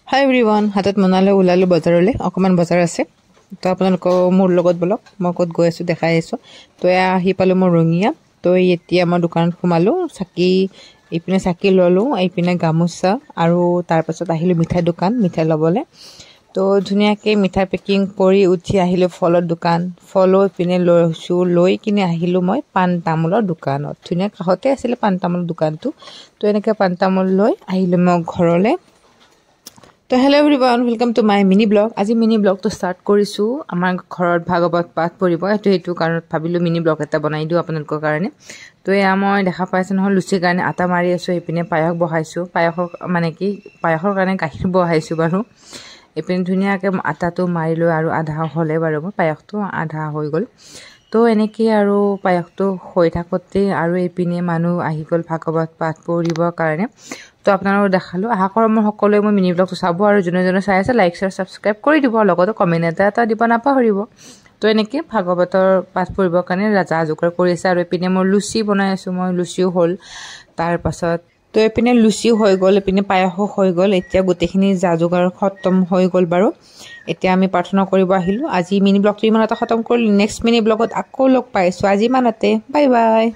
হাই everyone, হাতত মনালে ওলালোঁ বজাৰলৈ। অকণমান বজাৰ আছে, তো আপোনালোকক মোৰ লগত বলক, মই ক'ত গৈ আছোঁ দেখাই আছোঁ। তো এয়া আহি পালোঁ মোৰ ৰঙিয়া। তো এতিয়া মই দোকানত সোমালোঁ, এইপিনে চাকি ল'লোঁ, এইপিনে গামোচা আৰু তাৰপাছত আহিলোঁ মিঠাই দোকান, মিঠাই ল'বলৈ। তো ধুনীয়াকৈ মিঠাই পেকিং কৰি উঠি আহিলোঁ ফলৰ দোকান। ফলো ইপিনে লৈ কিনে আহিলোঁ মই পাণ তামোলৰ দোকানত। ধুনীয়া কাষতে আছিলে পাণ তামোলৰ দোকানটো। তো এনেকৈ পাণ তামোল লৈ আহিলোঁ মই ঘৰলৈ। তো hello' everyone, welcome to my mini blog. আজি মিনি ব্লগটো ষ্টাৰ্ট কৰিছোঁ। আমাৰ ঘৰত ভাগৱত পাঠ পৰিব, সেইটো কাৰণত ভাবিলোঁ মিনি ব্লগ এটা বনাই দিওঁ আপোনালোকৰ কাৰণে। তো এয়া মই দেখা পাইছোঁ নহয়, লুচিৰ কাৰণে আটা মাৰি আছোঁ। এইপিনে পায়স বহাইছোঁ, পায়সৰ কাৰণে গাখীৰ বহাইছোঁ বাৰু। এইপিনে ধুনীয়াকৈ আটাটো মাৰি লৈ আৰু আধা হ'লে বাৰু মোৰ পায়সটো আধা হৈ গ'ল। তো এনেকৈ আৰু পায়সটো হৈ থাকোঁতেই আৰু এইপিনে মানুহ আহি গ'ল ভাগৱত পাঠ পঢ়িবৰ কাৰণে। তো আপোনালোকক দেখালোঁ। আশা কৰোঁ মোৰ সকলোৱে মোৰ মিনি ব্লগটো চাব আৰু যোনে যোনে চাই আছে লাইক শ্বেয়াৰ ছাবস্ক্ৰাইব কৰি দিব, লগতে কমেণ্ট এটা দিব নাপাহৰিব। তো এনেকৈ ভাগৱতৰ পাঠ পঢ়িবৰ কাৰণে যা যোগাৰ কৰি আছে। আৰু এইপিনে মই লুচি বনাই আছোঁ, লুচিও হ'ল। তাৰপাছত তো এইপিনে লুচিও হৈ গ'ল, এইপিনে পায়সো হৈ গ'ল। এতিয়া গোটেইখিনি যা যোগাৰ খতম হৈ গ'ল বাৰু। এতিয়া আমি প্ৰাৰ্থনা কৰিব আহিলোঁ। আজি মিনি ব্লগটো ইমানতে খতম কৰিলোঁ। নেক্সট মিনি ব্লগত আকৌ লগ পাইছোঁ, আজি ইমানতে। Bye bye.